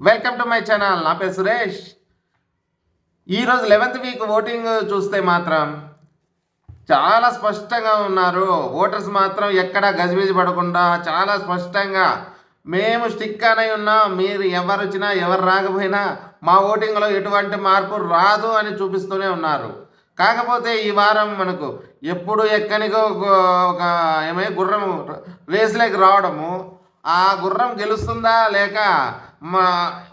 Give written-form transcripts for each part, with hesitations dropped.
Welcome to my channel. నా పేరు సురేష్. ఈరోజు 11th వీక్ ఓటింగ్ చూస్తే మాత్రం చాలా స్పష్టంగా ఉన్నారు. ఓటర్స్ మాత్రం ఎక్కడ గజిబిజి పడకుండా చాలా స్పష్టంగా మేము స్టిక్ అనై ఉన్నాం, మీరు ఎవరు వచ్చినా ఎవరు రాకపోయినా మా ఓటింగ్లో ఎటువంటి మార్పు రాదు అని చూపిస్తూనే ఉన్నారు. కాకపోతే ఈ వారం మనకు ఎప్పుడు ఎక్కనికో ఒక గుర్రం రేసులోకి రావడము, ఆ గుర్రం గెలుస్తుందా లేక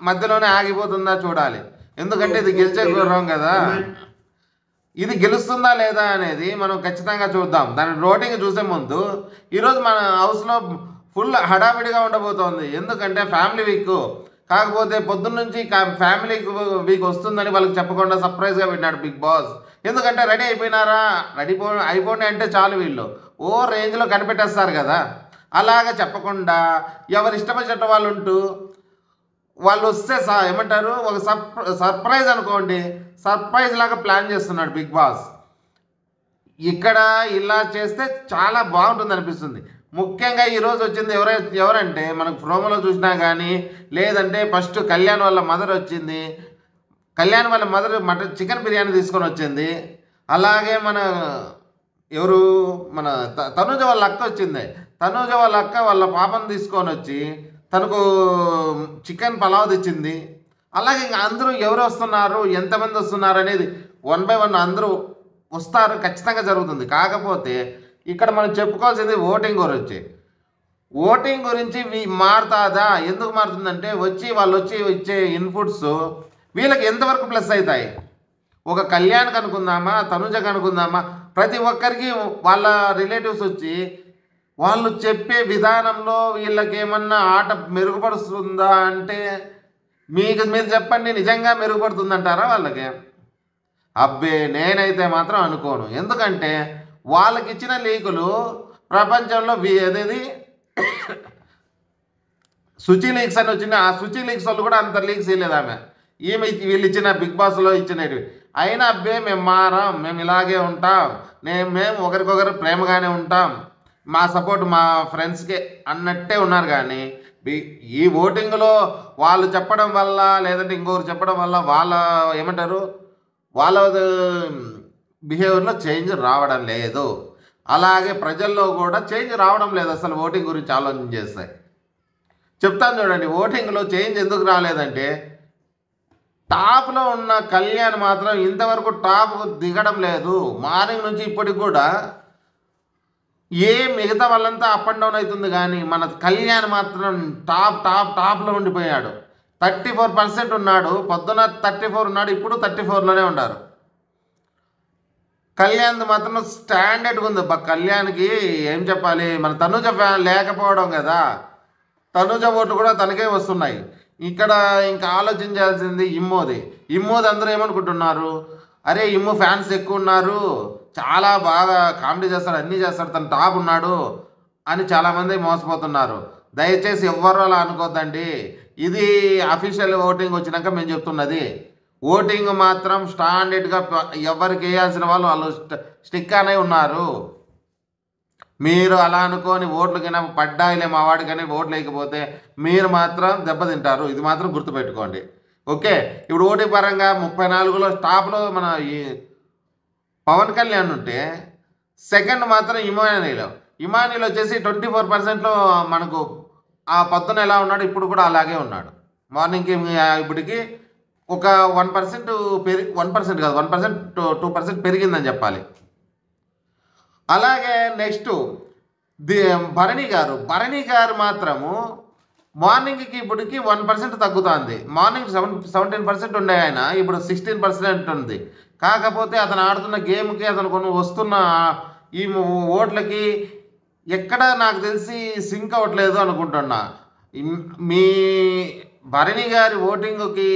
మధ్యలోనే ఆగిపోతుందా చూడాలి. ఎందుకంటే ఇది గెలిచే గుర్రం కదా, ఇది గెలుస్తుందా లేదా అనేది మనం ఖచ్చితంగా చూద్దాం. దాని ఓటింగ్ చూసే ముందు ఈరోజు మన హౌస్లో ఫుల్ హడావిడిగా ఉండబోతోంది. ఎందుకంటే ఫ్యామిలీ వీక్. కాకపోతే పొద్దున్న నుంచి ఫ్యామిలీ వీక్ వస్తుందని వాళ్ళకి చెప్పకుండా సర్ప్రైజ్గా పెట్టినాడు బిగ్ బాస్. ఎందుకంటే రెడీ అయిపోయినారా, అయిపోయినాయి అంటే చాలు వీళ్ళు ఓ రేంజ్లో కనిపెట్టేస్తారు కదా. అలాగా చెప్పకుండా ఎవరు ఇష్టపడినట్టు వాళ్ళు ఉంటూ వాళ్ళు వస్తే ఏమంటారు ఒక సర్ప్రైజ్ అనుకోండి, సర్ప్రైజ్ లాగా ప్లాన్ చేస్తున్నాడు బిగ్ బాస్. ఇక్కడ ఇలా చేస్తే చాలా బాగుంటుంది అనిపిస్తుంది. ముఖ్యంగా ఈరోజు వచ్చింది ఎవరంటే మనకు ప్రోమోలో చూసినా కానీ, లేదంటే ఫస్ట్ కళ్యాణ్ వాళ్ళ మదర్ వచ్చింది. కళ్యాణ్ వాళ్ళ మదర్ చికెన్ బిర్యానీ తీసుకొని వచ్చింది. అలాగే మన తనుజ వాళ్ళ అక్క వచ్చింది. తనుజ వాళ్ళ అక్క వాళ్ళ పాపను తీసుకొని వచ్చి తనకు చికెన్ పలావ్ తెచ్చింది. అలాగే ఇంకా అందరూ ఎవరు వస్తున్నారు, ఎంతమంది వస్తున్నారు అనేది 1 by 1 అందరూ వస్తారు, ఖచ్చితంగా జరుగుతుంది. కాకపోతే ఇక్కడ మనం చెప్పుకోవాల్సింది ఓటింగ్ గురించి. ఓటింగ్ గురించి మారుతుందా, ఎందుకు మారుతుందంటే వాళ్ళు వచ్చి ఇచ్చే ఇన్పుట్స్ వీళ్ళకి ఎంతవరకు ప్లస్ అవుతాయి. ఒక కళ్యాణ్కి అనుకుందామా, తనుజకి అనుకుందామా, ప్రతి ఒక్కరికి వాళ్ళ రిలేటివ్స్ వచ్చి వాళ్ళు చెప్పే విధానంలో వీళ్ళకి ఏమన్నా ఆట మెరుగుపడుతుందా అంటే మీరు చెప్పండి, నిజంగా మెరుగుపడుతుందంటారా వాళ్ళకి? అబ్బే, నేనైతే మాత్రం అనుకోను. ఎందుకంటే వాళ్ళకి ఇచ్చిన లీకులు ప్రపంచంలో అదేది శుచి లీక్స్ అని వచ్చిన ఆ శుచి లీక్స్ వాళ్ళు కూడా అంత లీక్స్ ఇవ్వలేదు ఆమె. వీళ్ళు ఇచ్చిన బిగ్ బాస్లో ఇచ్చినవి అయినా అబ్బే మేము మారాం, మేము ఇలాగే ఉంటాం, మేము ఒకరికొకరు ప్రేమగానే ఉంటాం, మా సపోర్ట్ మా ఫ్రెండ్స్కే అన్నట్టే ఉన్నారు. కానీ ఈ ఓటింగ్లో వాళ్ళు చెప్పడం వల్ల లేదంటే ఇంకొకరు చెప్పడం వల్ల వాళ్ళ బిహేవియర్లో చేంజ్ రావడం లేదు. అలాగే ప్రజల్లో కూడా చేంజ్ రావడం లేదు. అసలు ఓటింగ్ గురించి ఆలోచన చేస్తాయి. చెప్తాను చూడండి, ఓటింగ్లో చేంజ్ ఎందుకు రాలేదంటే టాప్లో ఉన్న కళ్యాణ్ మాత్రం ఇంతవరకు టాప్ దిగడం లేదు. మార్నింగ్ నుంచి ఇప్పటికి కూడా మిగతా వాళ్ళంతా అప్ అండ్ డౌన్ అవుతుంది, కానీ మన కళ్యాణ్ మాత్రం టాప్లో ఉండిపోయాడు. 34% ఉన్నాడు, పొద్దున 34 ఉన్నాడు, ఇప్పుడు 34లోనే ఉన్నారు. కళ్యాణ్ మాత్రం స్టాండర్డ్గా ఉంది. కళ్యాణ్కి ఏం చెప్పాలి, మన తనుజ లేకపోవడం కదా, తనుజ ఓట్లు కూడా తనకే వస్తున్నాయి. ఇక్కడ ఇంకా ఆలోచించాల్సింది ఇమ్మోది అందరూ ఏమనుకుంటున్నారు, అరే ఇమ్ము ఫ్యాన్స్ ఎక్కువ ఉన్నారు, చాలా బాగా కామెడీ చేస్తాడు, అన్నీ చేస్తాడు, తను టాప్ ఉన్నాడు అని చాలామంది మోసపోతున్నారు. దయచేసి ఎవ్వరూ అలా అనుకోద్దండి. ఇది అఫీషియల్ ఓటింగ్ వచ్చినాక మేము చెప్తున్నది. ఓటింగ్ మాత్రం స్టాండర్డ్గా ఎవరికి వేయాల్సిన వాళ్ళు స్టిక్ అనే ఉన్నారు. మీరు అలా అనుకొని ఓట్లకైనా పడ్డాయిలే మా వాడికని ఓట్లు వేయకపోతే మీరు మాత్రం దెబ్బతింటారు. ఇది మాత్రం గుర్తుపెట్టుకోండి. ఓకే, ఇప్పుడు ఓటింగ్ పరంగా 34లో టాప్లో మన ఈ పవన్ కళ్యాణ్ ఉంటే సెకండ్ మాత్రం ఇమానీలో వచ్చేసి 24%లో మనకు ఆ పొద్దున ఎలా ఉన్నాడు ఇప్పుడు కూడా అలాగే ఉన్నాడు. మార్నింగ్కి ఇప్పటికి ఒక 1% 1% కాదు 1% 2% పెరిగిందని చెప్పాలి. అలాగే నెక్స్ట్ భరణి గారు మాత్రము మార్నింగ్కి ఇప్పటికి 1% తగ్గుతుంది. మార్నింగ్ 17% ఉండే ఆయన ఇప్పుడు 16% ఉంది. కాకపోతే అతను ఆడుతున్న గేమ్కి అతను వస్తున్న ఈ ఓట్లకి ఎక్కడ నాకు తెలిసి సింక్ అవ్వట్లేదు అనుకుంటున్నా. మీ భరణి గారి ఓటింగ్కి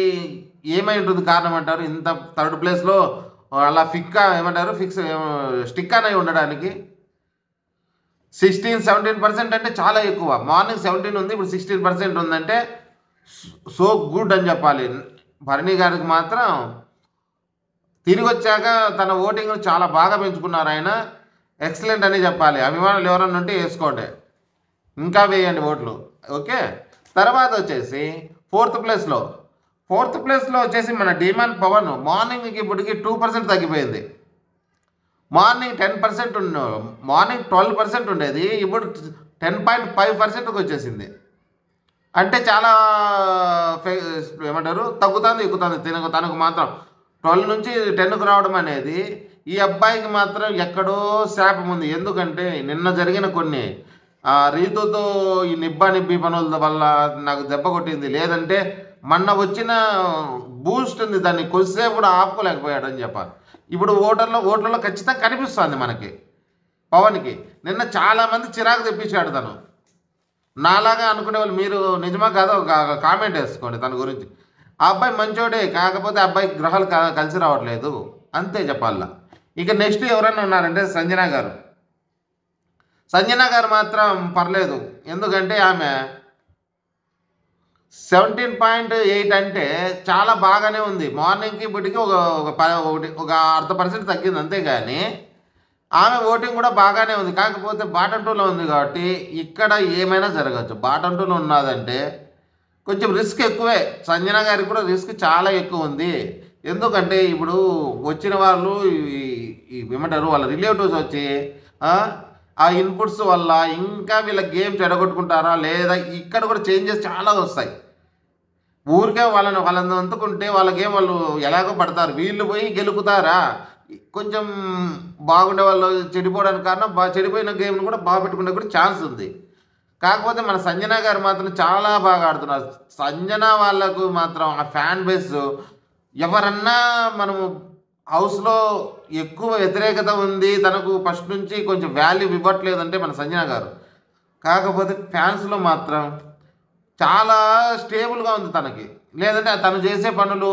ఏమై ఉంటుంది కారణం అంటారు? ఇంత 3rd ప్లేస్లో అలా ఫిక్స్ స్టిక్ అని ఉండడానికి 16-17% అంటే చాలా ఎక్కువ. మార్నింగ్ 17 ఉంది, ఇప్పుడు 16% ఉందంటే సో గుడ్ అని చెప్పాలి. భరణి గారికి మాత్రం తిరిగి వచ్చాక తన ఓటింగ్ చాలా బాగా పెంచుకున్నారు. ఆయన ఎక్సలెంట్ అని చెప్పాలి. అభిమానులు ఎవరన్నా ఉంటే వేసుకోండి, ఇంకా వేయండి ఓట్లు. ఓకే, తర్వాత వచ్చేసి ఫోర్త్ ప్లేస్లో వచ్చేసి మన డిమాండ్ పవన్ మార్నింగ్కి ఇప్పటికి 2% తగ్గిపోయింది. మార్నింగ్ 10% మార్నింగ్ 12% ఉండేది, ఇప్పుడు 10.5%కి వచ్చేసింది. అంటే చాలా ఏమంటారు తగ్గుతుంది ఎక్కుతుంది. తనకు మాత్రం 12 నుంచి 10కు రావడం అనేది ఈ అబ్బాయికి మాత్రం ఎక్కడో శాపం ఉంది. ఎందుకంటే నిన్న జరిగిన కొన్ని రీతుతో ఈ నిబ్బి పనుల వల్ల నాకు దెబ్బ కొట్టింది. లేదంటే మొన్న వచ్చిన బూస్ట్ ఉంది, దాన్ని కొద్దిసేపు కూడా ఆపుకోలేకపోయాడు అని చెప్పాలి. ఇప్పుడు ఓట్లలో ఖచ్చితంగా కనిపిస్తుంది మనకి పవన్కి. నిన్న చాలామంది చిరాకు తెప్పించాడు తను. నాలాగా అనుకునే వాళ్ళు మీరు నిజమా కాదో ఒక కామెంట్ వేసుకోండి తన గురించి. ఆ అబ్బాయి మంచోడే, కాకపోతే అబ్బాయి గ్రహాలు కలిసి రావట్లేదు అంతే చెప్పాలా. ఇక నెక్స్ట్ ఎవరైనా ఉన్నారంటే సంజన గారు మాత్రం పర్లేదు. ఎందుకంటే ఆమె 17.8 అంటే చాలా బాగానే ఉంది. మార్నింగ్కి ఇప్పటికి ఒక 0.5% తగ్గింది అంతేగాని ఆమె ఓటింగ్ కూడా బాగానే ఉంది. కాకపోతే బాటమ్ 2లో ఉంది కాబట్టి ఇక్కడ ఏమైనా జరగచ్చు. బాటమ్ 2లో ఉన్నదంటే కొంచెం రిస్క్ ఎక్కువే. సంజన గారికి కూడా రిస్క్ చాలా ఎక్కువ ఉంది. ఎందుకంటే ఇప్పుడు వచ్చిన వాళ్ళు ఏమంటారు వాళ్ళ రిలేటివ్స్ వచ్చి ఆ ఇన్పుట్స్ వల్ల ఇంకా వీళ్ళ గేమ్ చెడగొట్టుకుంటారా లేదా ఇక్కడ కూడా చేంజెస్ చాలా వస్తాయి. ఊరికే వాళ్ళని అందుకుంటే వాళ్ళ గేమ్ వాళ్ళు ఎలాగో పడతారు. వీళ్ళు పోయి గెలుపుతారా? కొంచెం బాగుండే వాళ్ళు చెడిపోవడానికి కారణం చెడిపోయిన గేమ్ని కూడా బాగా పెట్టుకునే కూడా ఛాన్స్ ఉంది. కాకపోతే మన సంజన గారు మాత్రం చాలా బాగా ఆడుతున్నారు. సంజన వాళ్ళకు మాత్రం ఆ ఫ్యాన్ బేస్ ఎవరన్నా మనము హౌస్లో ఎక్కువ వ్యతిరేకత ఉంది, తనకు ఫస్ట్ నుంచి కొంచెం వాల్యూ ఇవ్వట్లేదంటే మన సంజన గారు. కాకపోతే ఫ్యాన్స్లో మాత్రం చాలా స్టేబుల్గా ఉంది తనకి. లేదంటే తను చేసే పనులు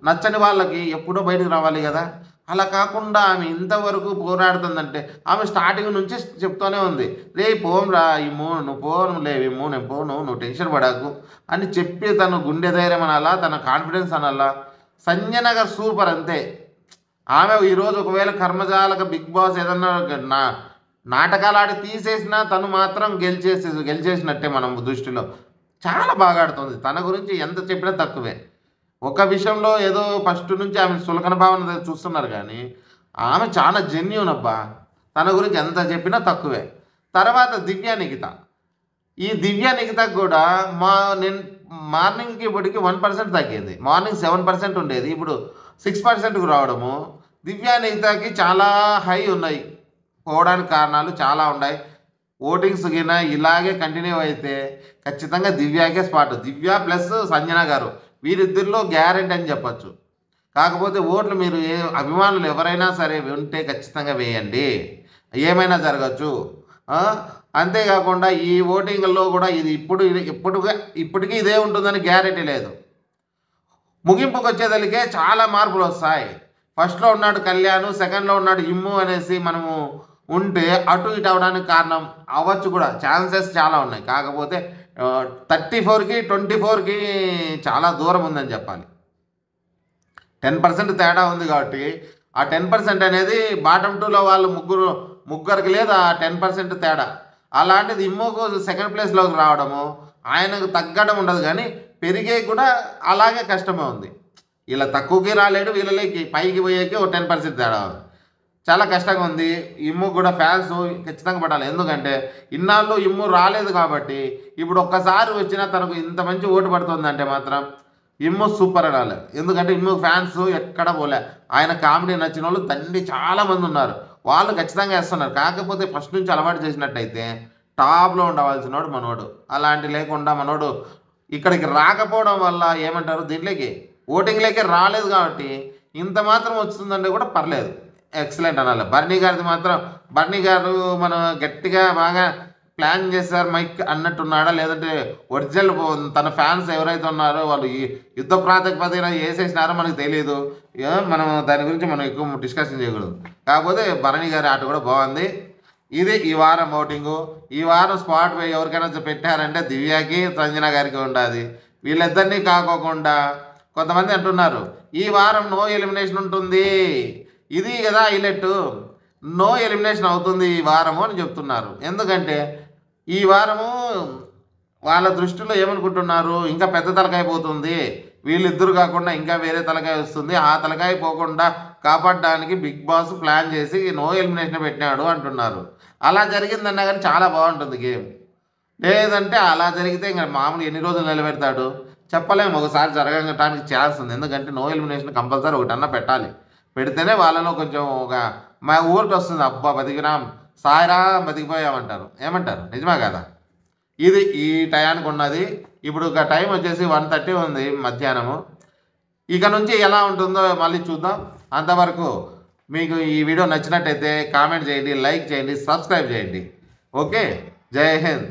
నచ్చని వాళ్ళకి ఎప్పుడో బయటకు రావాలి కదా. అలా కాకుండా ఆమె ఇంతవరకు పోరాడుతుందంటే ఆమె స్టార్టింగ్ నుంచి చెప్తూనే ఉంది, రే పోంరా ఇమ్ము, నువ్వు పోను లేవిమ్ము, నేను పోను, నువ్వు టెన్షన్ పడాకు అని చెప్పి తను గుండె ధైర్యం అనాలా, తన కాన్ఫిడెన్స్ అనాలా. సంజన గారు సూపర్ అంతే. ఆమె ఈరోజు ఒకవేళ కర్మజాలక బిగ్ బాస్ ఏదన్నా నాటకాలు ఆడి తీసేసినా తను మాత్రం గెలిచేసినట్టే మనం దృష్టిలో. చాలా బాగా ఆడుతుంది. తన గురించి ఎంత చెప్పినా తక్కువే. ఒక విషయంలో ఏదో ఫస్ట్ నుంచి ఆమె సులకన భావన చూస్తున్నారు కానీ ఆమె చాలా జెన్యూన్ అబ్బా. తన గురించి ఎంత చెప్పినా తక్కువే. తర్వాత దివ్య నిఖితకు కూడా నేను మార్నింగ్కి ఇప్పటికి 1% తగ్గింది. మార్నింగ్ 7% ఉండేది, ఇప్పుడు 6%కు రావడము. దివ్య నిఖితకి చాలా హై ఉన్నాయి. పోవడానికి కారణాలు చాలా ఉన్నాయి. ఓటింగ్స్ గిన ఇలాగే కంటిన్యూ అయితే ఖచ్చితంగా దివ్యాకే స్పాట్. దివ్య ప్లస్ సంజన గారు వీరిద్దరిలో గ్యారెంటీ అని చెప్పచ్చు. కాకపోతే ఓట్లు మీరు అభిమానులు ఎవరైనా సరే ఉంటే ఖచ్చితంగా వేయండి, ఏమైనా జరగచ్చు. అంతేకాకుండా ఈ ఓటింగ్లో కూడా ఇది ఇప్పటికీ ఇదే ఉంటుందని గ్యారెంటీ లేదు. ముగింపుకు వచ్చేదలికే చాలా మార్పులు వస్తాయి. ఫస్ట్లో ఉన్నాడు కళ్యాణ్, సెకండ్లో ఉన్నాడు ఇమ్ము అనేసి మనము ఉంటే అటు ఇటు అవడానికి కారణం అవ్వచ్చు కూడా, ఛాన్సెస్ చాలా ఉన్నాయి. కాకపోతే 34కి 24కి చాలా దూరం ఉందని చెప్పాలి. 10% తేడా ఉంది కాబట్టి ఆ 10% అనేది బాటమ్ 2లో వాళ్ళు ముగ్గురికి లేదు ఆ 10% తేడా. అలాంటిది ఇమ్మోకు సెకండ్ ప్లేస్లోకి రావడము ఆయనకు తగ్గడం ఉండదు కానీ పెరిగే కూడా అలాగే కష్టమే ఉంది. ఇలా తక్కువకి రాలేడు, వీళ్ళకి పైకి పోయేకి ఒక 10% తేడా ఉంది. చాలా కష్టంగా ఉంది. ఇమ్ము కూడా ఫ్యాన్స్ ఖచ్చితంగా పడాలి. ఎందుకంటే ఇన్నాళ్ళు ఇమ్ము రాలేదు కాబట్టి ఇప్పుడు ఒక్కసారి వచ్చినా తనకు ఇంత మంచి ఓటు పడుతుందంటే మాత్రం ఇమ్ము సూపర్ అనాలి. ఎందుకంటే ఇమ్ము ఫ్యాన్స్ ఎక్కడ పోలే. ఆయన కామెడీ నచ్చిన వాళ్ళు తండ్రి చాలామంది ఉన్నారు, వాళ్ళు ఖచ్చితంగా వేస్తున్నారు. కాకపోతే ఫస్ట్ నుంచి అలవాటు చేసినట్టయితే టాప్లో ఉండవలసిన వాడు మనోడు. అలాంటి లేకుండా మనోడు ఇక్కడికి రాకపోవడం వల్ల ఏమంటారు దీంట్లోకి ఓటింగ్లోకి రాలేదు కాబట్టి ఇంత మాత్రం వస్తుందంటే కూడా పర్లేదు, ఎక్సలెంట్ అనాలి. బర్నీ గారు మనం గట్టిగా బాగా ప్లాన్ చేశారు మైక్ అన్నట్టున్నాడా, లేదంటే ఒరిజినల్ తన ఫ్యాన్స్ ఎవరైతే ఉన్నారో వాళ్ళు యుద్ధ ప్రాతిపదికన వేసేసినారో మనకు తెలియదు. మనం దాని గురించి మనం ఎక్కువ డిస్కషన్ చేయకూడదు. కాకపోతే బర్నీ గారి ఆట కూడా బాగుంది. ఇది ఈ వారం ఓటింగు. ఈ వారం స్పాట్ ఎవరికైనా పెట్టారంటే దివ్యాకి సంజన గారికి ఉండాలి. వీళ్ళిద్దరినీ కాకోకుండా కొంతమంది అంటున్నారు ఈ వారం నో ఎలిమినేషన్ ఉంటుంది, ఇది కదా హైలైట్, నో ఎలిమినేషన్ అవుతుంది ఈ వారము అని చెప్తున్నారు. ఎందుకంటే ఈ వారము వాళ్ళ దృష్టిలో ఏమనుకుంటున్నారు, ఇంకా పెద్ద తలకాయ పోతుంది, వీళ్ళిద్దరు కాకుండా ఇంకా వేరే తలకాయ వస్తుంది, ఆ తలకాయ పోకుండా కాపాడడానికి బిగ్ బాస్ ప్లాన్ చేసి నో ఎలిమినేషన్ పెట్టినాడు అంటున్నారు. అలా జరిగిందన్నా కానీ చాలా బాగుంటుంది గేమ్. లేదంటే అలా జరిగితే ఇంకా మామూలు ఎన్ని రోజులు నిలబెడతాడు చెప్పలేము. ఒకసారి జరగటానికి ఛాన్స్ ఉంది. ఎందుకంటే నో ఎలిమినేషన్ కంపల్సరీ ఒకటన్నా పెట్టాలి. పెడితేనే వాళ్ళలో కొంచెం ఒక మా ఊరికి వస్తుంది, అబ్బా బతికినాం, సాయిరా బతికిపోయామంటారు. ఏమంటారు, నిజమే కదా? ఇది ఈ టయానికి ఉన్నది. ఇప్పుడు ఒక టైం వచ్చేసి 1:30 ఉంది మధ్యాహ్నము. ఇక నుంచి ఎలా ఉంటుందో మళ్ళీ చూద్దాం. అంతవరకు మీకు ఈ వీడియో నచ్చినట్టయితే కామెంట్ చేయండి, లైక్ చేయండి, సబ్స్క్రైబ్ చేయండి. ఓకే, జై హింద్.